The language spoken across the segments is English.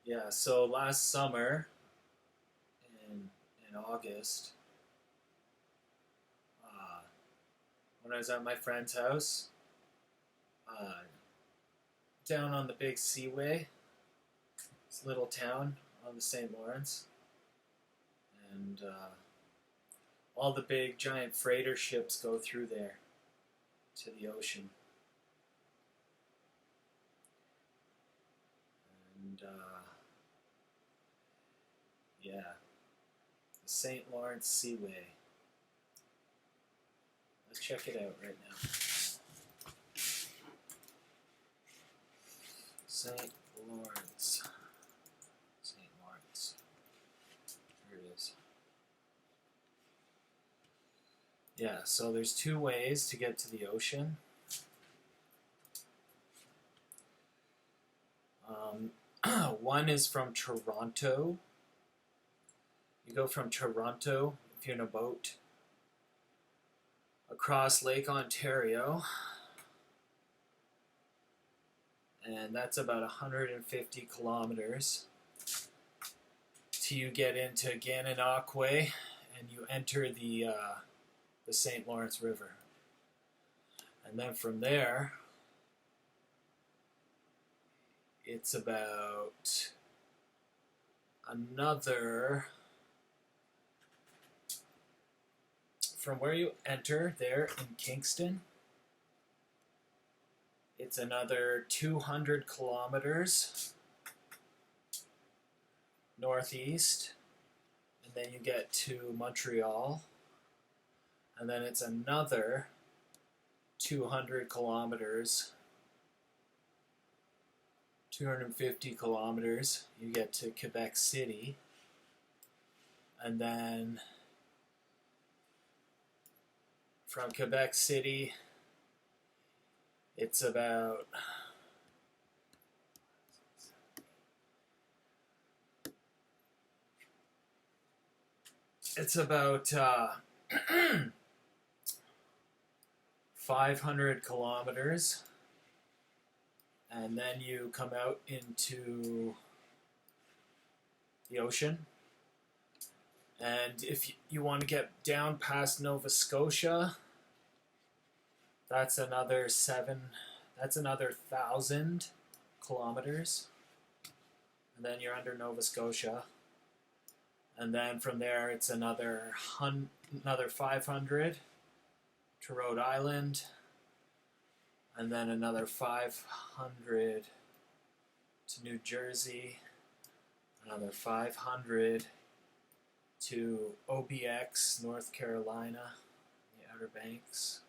Yeah, so last summer in August, uh, when I was at my friend's house, uh, down on the big seaway, it's a little town on the St. Lawrence, and all the big giant freighter ships go through there to the ocean. And yeah, the St. Lawrence Seaway. Let's check it out right now. St. Lawrence. St. Lawrence. Here it is. Yeah, so there's two ways to get to the ocean. One is from Toronto. You go from Toronto, if you're in a boat, across Lake Ontario, and that's about 150 kilometers till you get into Gananoque, and you enter the St. Lawrence River. And then from there, it's about another, from where you enter there in Kingston, it's another 200 kilometers northeast, and then you get to Montreal, and then it's another 200 kilometers, 250 kilometers, you get to Quebec City, and then from Quebec City, it's about it's about 500 kilometers, and then you come out into the ocean. And if you want to get down past Nova Scotia, that's another 1,000 kilometers, and then you're under Nova Scotia. And then from there, it's another 500 to Rhode Island, and then another 500 to New Jersey, another 500 to OBX, North Carolina, the Outer Banks,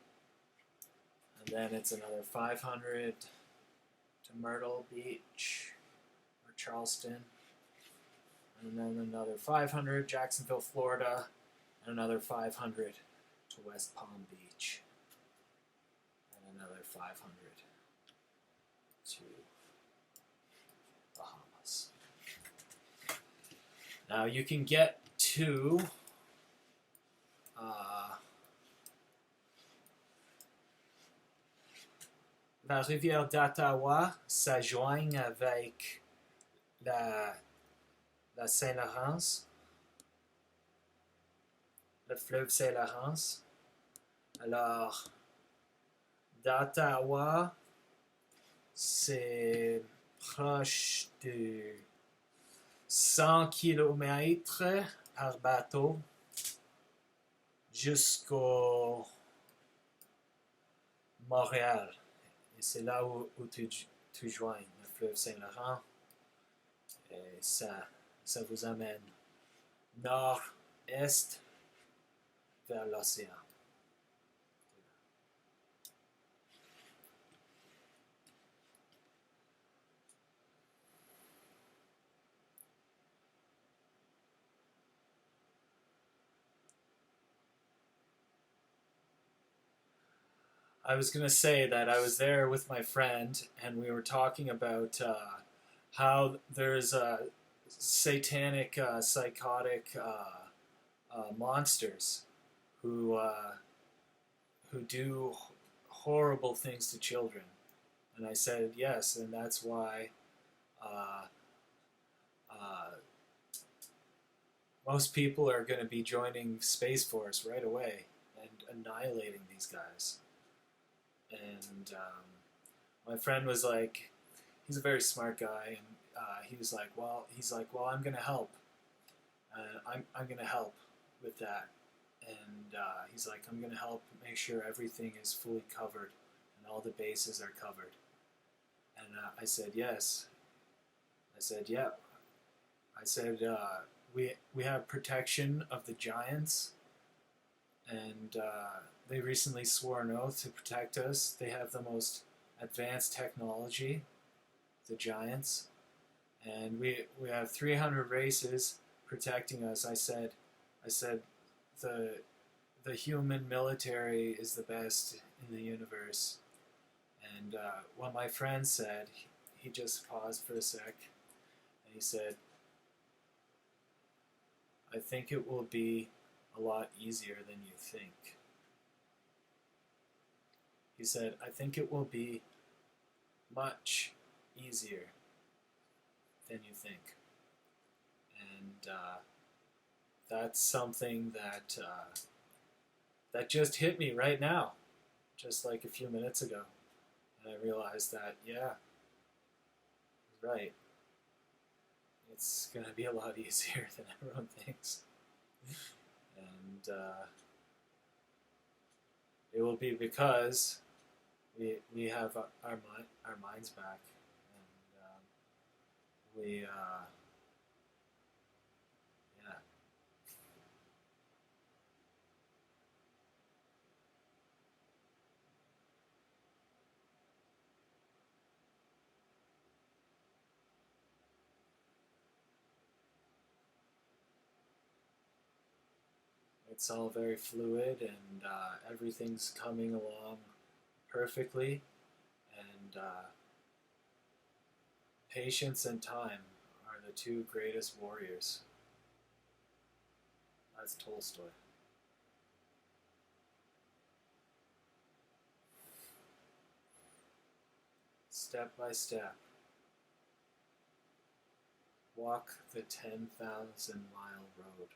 and then it's another 500 to Myrtle Beach or Charleston, and then another 500 Jacksonville, Florida, and another 500 to West Palm Beach, and another 500 to Bahamas. Now you can get to la rivière d'Ottawa s'adjoigne avec la Saint-Laurent, le fleuve Saint-Laurent. Alors, d'Ottawa, c'est proche de 100 km par bateau jusqu'au Montréal. Et c'est là où tu joins le fleuve Saint-Laurent. Et ça vous amène nord-est vers l'océan. I was going to say that I was there with my friend, and we were talking about how there's satanic, psychotic monsters who do horrible things to children. And I said yes, and that's why uh, most people are going to be joining Space Force right away and annihilating these guys. And my friend was like, he's a very smart guy, and he was like, well, I'm going to help. I'm going to help with that. And he's like, I'm going to help make sure everything is fully covered and all the bases are covered. And I said, yes. I said, yeah. I said, we have protection of the giants, and they recently swore an oath to protect us. They have the most advanced technology, the giants, and we have 300 races protecting us. I said the human military is the best in the universe. And what my friend said, he just paused for a sec, and he said, I think it will be a lot easier than you think. He said, I think it will be much easier than you think. And that's something that just hit me right now, just like a few minutes ago. And I realized that, yeah, he's right. It's going to be a lot easier than everyone thinks. And it will be because we have our minds back. And yeah. It's all very fluid, and everything's coming along perfectly. And patience and time are the two greatest warriors. That's Tolstoy. Step by step, walk the 10,000-mile road.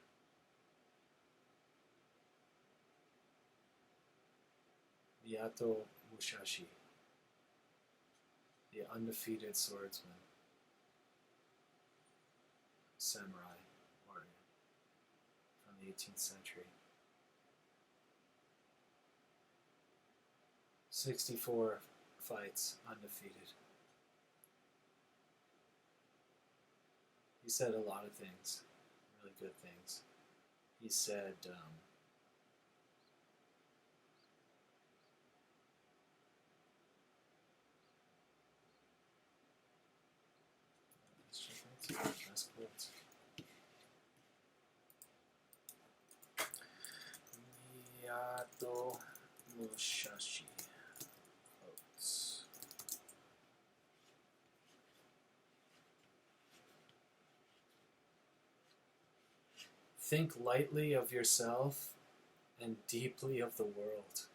Miyato Mushashi, the undefeated swordsman, samurai warrior from the 18th century. 64 fights undefeated. He said a lot of things, really good things. He said, Miyato Mushashi quotes. Think lightly of yourself and deeply of the world.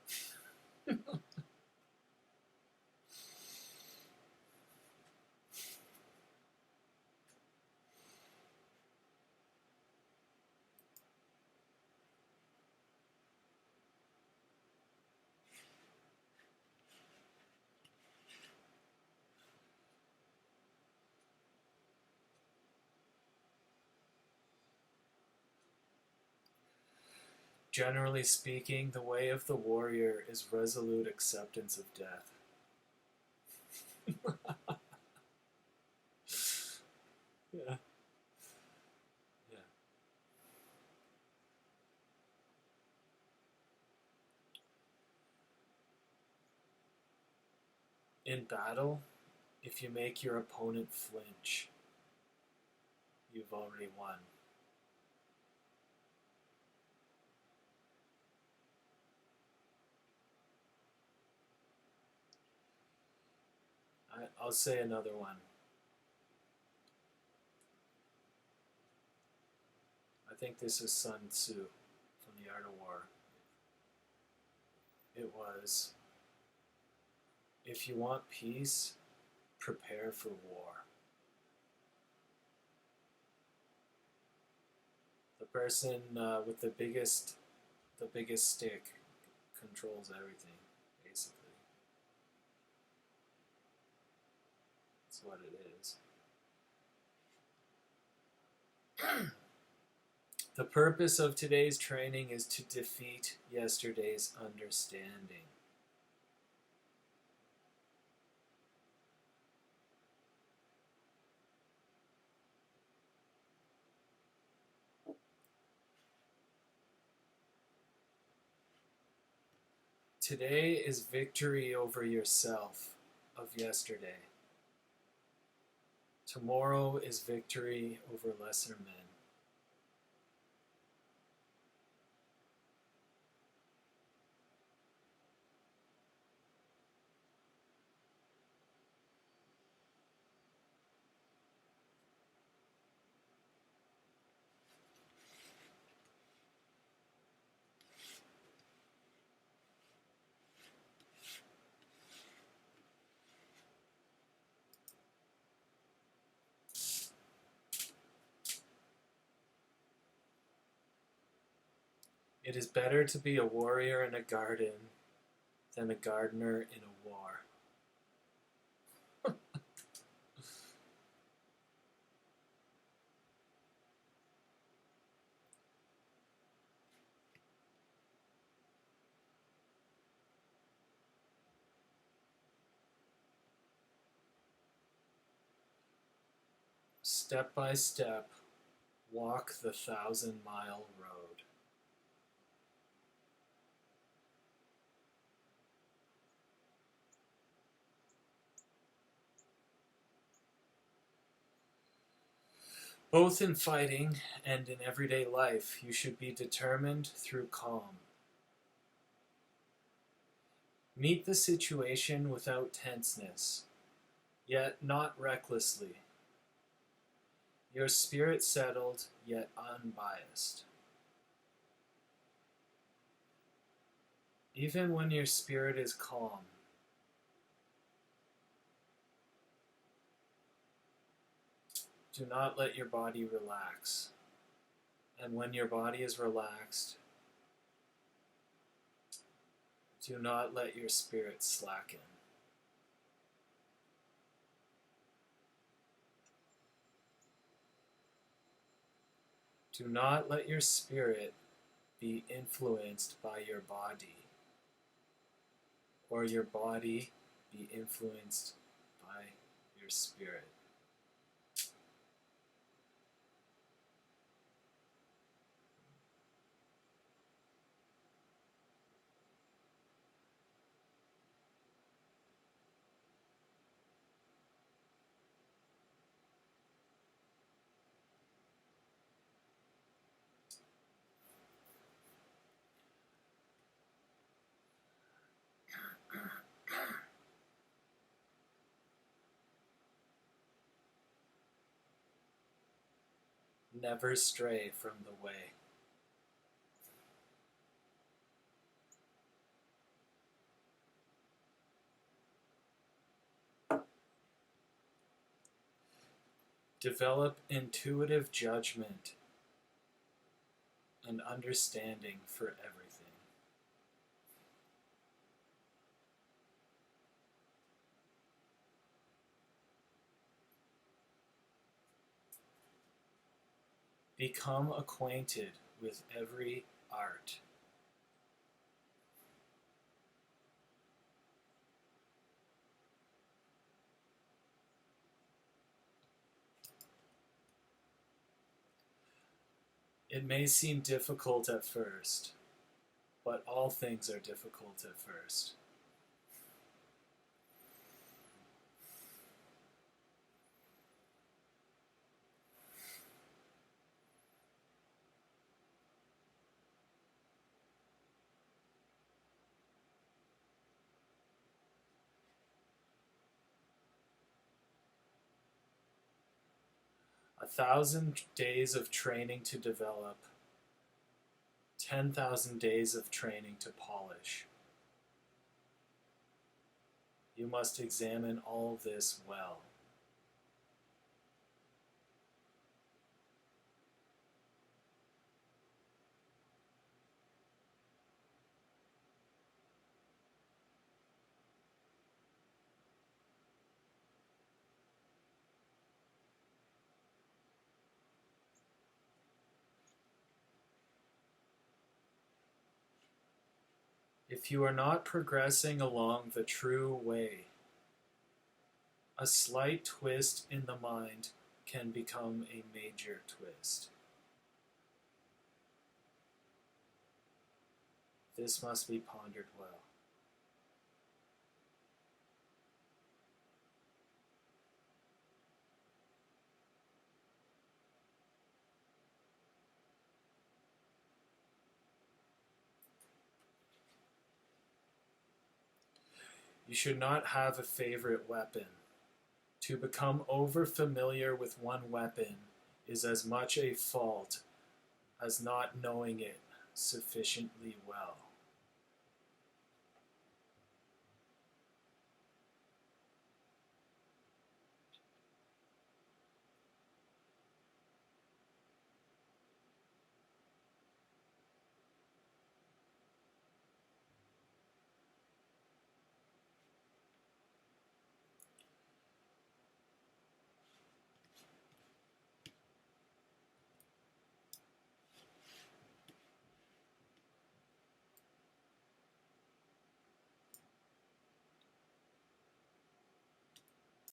Generally speaking, the way of the warrior is resolute acceptance of death. Yeah. Yeah. In battle, if you make your opponent flinch, you've already won. I'll say another one. I think this is Sun Tzu from The Art of War. It was, if you want peace, prepare for war. person with the biggest stick controls everything, basically. That's what it is. The purpose of today's training is to defeat yesterday's understanding. Today is victory over yourself of yesterday. Tomorrow is victory over lesser men. It is better to be a warrior in a garden than a gardener in a war. Step by step, walk the 1,000-mile road. Both in fighting and in everyday life, you should be determined through calm. Meet the situation without tenseness, yet not recklessly. Your spirit settled, yet unbiased. Even when your spirit is calm, do not let your body relax. And when your body is relaxed, do not let your spirit slacken. Do not let your spirit be influenced by your body, or your body be influenced by your spirit. Never stray from the way. Develop intuitive judgment and understanding for everything. Become acquainted with every art. It may seem difficult at first, but all things are difficult at first. A 1,000 days of training to develop, 10,000 days of training to polish. You must examine all this well. If you are not progressing along the true way, a slight twist in the mind can become a major twist. This must be pondered well. You should not have a favorite weapon. To become over-familiar with one weapon is as much a fault as not knowing it sufficiently well.